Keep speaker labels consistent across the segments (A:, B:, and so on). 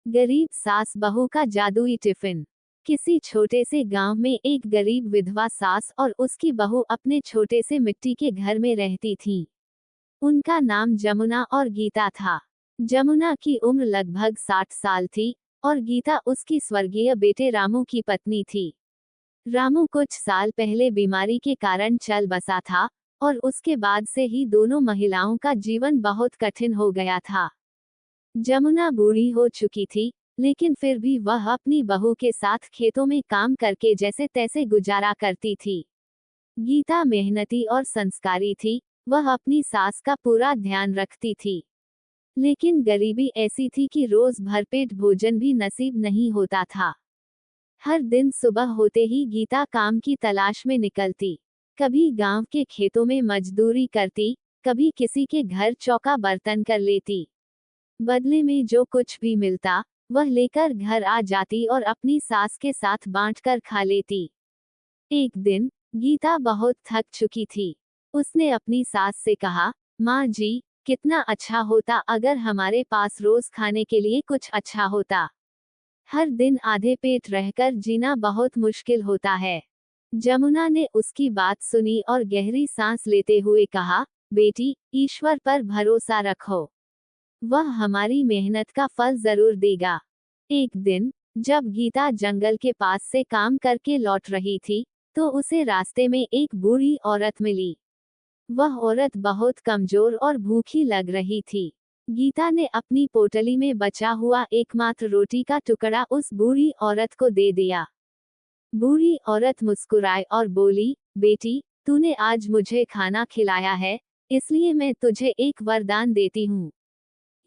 A: गरीब सास बहू का जादुई टिफिन। किसी छोटे से गांव में एक गरीब विधवा सास और उसकी बहू अपने छोटे से मिट्टी के घर में रहती थीं। उनका नाम जमुना और गीता था। जमुना की उम्र लगभग 60 साल थी और गीता उसकी स्वर्गीय बेटे रामू की पत्नी थी। रामू कुछ साल पहले बीमारी के कारण चल बसा था और उसके बाद से ही दोनों महिलाओं का जीवन बहुत कठिन हो गया था। जमुना बूढ़ी हो चुकी थी, लेकिन फिर भी वह अपनी बहू के साथ खेतों में काम करके जैसे तैसे गुजारा करती थी। गीता मेहनती और संस्कारी थी, वह अपनी सास का पूरा ध्यान रखती थी। लेकिन गरीबी ऐसी थी कि रोज भरपेट भोजन भी नसीब नहीं होता था। हर दिन सुबह होते ही गीता काम की तलाश में निकलती। कभी गांव के खेतों में मजदूरी करती, कभी किसी के घर चौका बर्तन कर लेती। बदले में जो कुछ भी मिलता, वह लेकर घर आ जाती और अपनी सास के साथ बांटकर खा लेती। एक दिन गीता बहुत थक चुकी थी। उसने अपनी सास से कहा, माँ जी, कितना अच्छा होता अगर हमारे पास रोज खाने के लिए कुछ अच्छा होता। हर दिन आधे पेट रहकर जीना बहुत मुश्किल होता है। जमुना ने उसकी बात सुनी और गहरी सांस लेते हुए कहा, बेटी, ईश्वर पर भरोसा रखो। वह हमारी मेहनत का फल जरूर देगा। एक दिन जब गीता जंगल के पास से काम करके लौट रही थी, तो उसे रास्ते में एक बूढ़ी औरत मिली। वह औरत बहुत कमजोर और भूखी लग रही थी। गीता ने अपनी पोटली में बचा हुआ एकमात्र रोटी का टुकड़ा उस बूढ़ी औरत को दे दिया। बूढ़ी औरत मुस्कुराई और बोली, बेटी, तूने आज मुझे खाना खिलाया है, इसलिए मैं तुझे एक वरदान देती हूँ।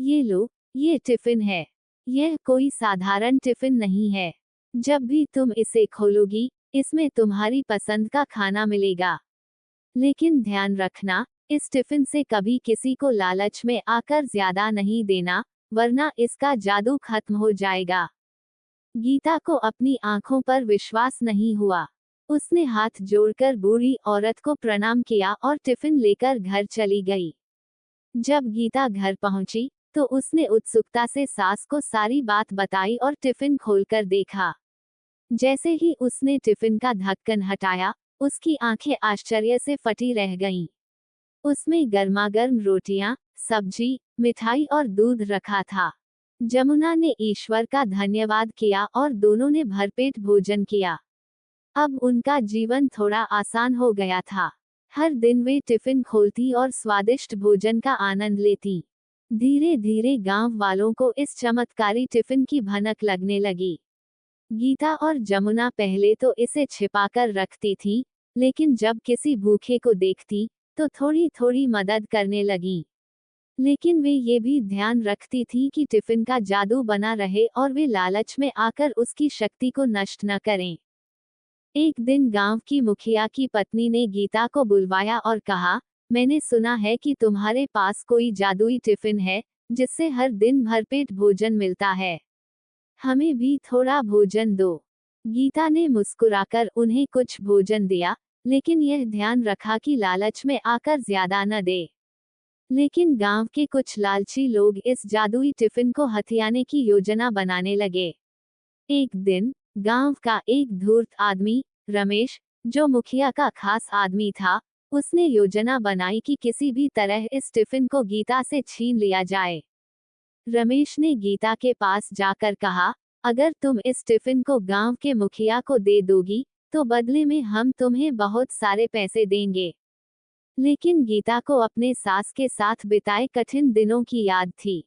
A: ये लो, ये टिफिन है। यह कोई साधारण टिफिन नहीं है। जब भी तुम इसे खोलोगी, इसमें तुम्हारी पसंद का खाना मिलेगा। लेकिन ध्यान रखना, इस टिफिन से कभी किसी को लालच में आकर ज्यादा नहीं देना, वरना इसका जादू खत्म हो जाएगा। गीता को अपनी आंखों पर विश्वास नहीं हुआ। उसने हाथ जोड़कर बूढ़ी औरत को प्रणाम किया और टिफिन लेकर घर चली गई। जब गीता घर पहुंची, तो उसने उत्सुकता से सास को सारी बात बताई और टिफिन खोलकर देखा। जैसे ही उसने टिफिन का ढक्कन हटाया, उसकी आंखें आश्चर्य से फटी रह गईं। उसमें गर्मागर्म रोटियां, सब्जी, मिठाई और दूध रखा था। जमुना ने ईश्वर का धन्यवाद किया और दोनों ने भरपेट भोजन किया। अब उनका जीवन थोड़ा आसान हो गया था। हर दिन वे टिफिन खोलती और स्वादिष्ट भोजन का आनंद लेती। धीरे धीरे गांव वालों को इस चमत्कारी टिफिन की भनक लगने लगी। गीता और जमुना पहले तो इसे छिपाकर रखती थी, लेकिन जब किसी भूखे को देखती, तो थोड़ी थोड़ी मदद करने लगी। लेकिन वे ये भी ध्यान रखती थी कि टिफिन का जादू बना रहे और वे लालच में आकर उसकी शक्ति को नष्ट न करें। एक दिन गांव की मुखिया की पत्नी ने गीता को बुलवाया और कहा, मैंने सुना है कि तुम्हारे पास कोई जादुई टिफिन है, जिससे हर दिन भरपेट भोजन मिलता है। हमें भी थोड़ा भोजन दो। गीता ने मुस्कुराकर उन्हें कुछ भोजन दिया, लेकिन यह ध्यान रखा कि लालच में आकर ज्यादा न दे। लेकिन गांव के कुछ लालची लोग इस जादुई टिफिन को हथियाने की योजना बनाने लगे। एक दिन गांव का एक धूर्त आदमी, रमेश, जो मुखिया का खास आदमी था, उसने योजना बनाई कि किसी भी तरह इस टिफिन को गीता से छीन लिया जाए। रमेश ने गीता के पास जाकर कहा, अगर तुम इस टिफिन को गांव के मुखिया को दे दोगी, तो बदले में हम तुम्हें बहुत सारे पैसे देंगे। लेकिन गीता को अपने सास के साथ बिताए कठिन दिनों की याद थी।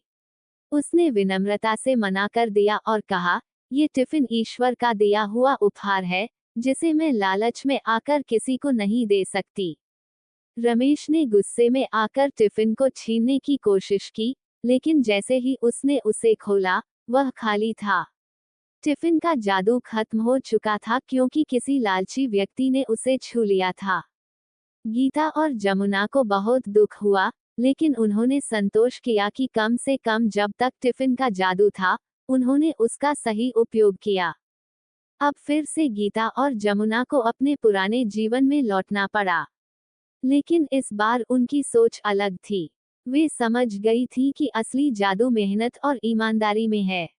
A: उसने विनम्रता से मना कर दिया और कहा, ये टिफिन ईश्वर का दिया हुआ उपहार है, जिसे मैं लालच में आकर किसी को नहीं दे सकती। रमेश ने गुस्से में आकर टिफिन को छीनने की कोशिश की, लेकिन जैसे ही उसने उसे खोला, वह खाली था। टिफिन का जादू खत्म हो चुका था क्योंकि किसी लालची व्यक्ति ने उसे छू लिया था। गीता और जमुना को बहुत दुख हुआ, लेकिन उन्होंने संतोष किया कि कम से कम जब तक टिफिन का जादू था, उन्होंने उसका सही उपयोग किया। अब फिर से गीता और जमुना को अपने पुराने जीवन में लौटना पड़ा। लेकिन इस बार उनकी सोच अलग थी। वे समझ गई थी कि असली जादू मेहनत और ईमानदारी में है।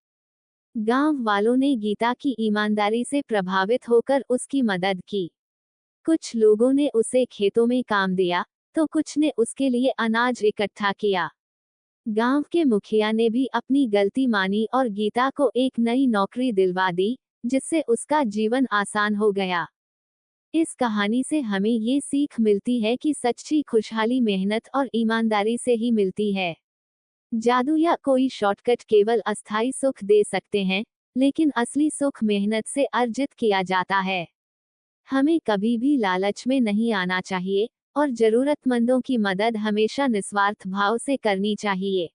A: गांव वालों ने गीता की ईमानदारी से प्रभावित होकर उसकी मदद की। कुछ लोगों ने उसे खेतों में काम दिया, तो कुछ ने उसके लिए अनाज इकट्ठा किया। गांव के मुखिया ने भी अपनी गलती मानी और गीता को एक नई नौकरी दिलवा दी, जिससे उसका जीवन आसान हो गया। इस कहानी से हमें ये सीख मिलती है कि सच्ची खुशहाली मेहनत और ईमानदारी से ही मिलती है। जादू या कोई शॉर्टकट केवल अस्थायी सुख दे सकते हैं, लेकिन असली सुख मेहनत से अर्जित किया जाता है। हमें कभी भी लालच में नहीं आना चाहिए और जरूरतमंदों की मदद हमेशा निस्वार्थ भाव से करनी चाहिए।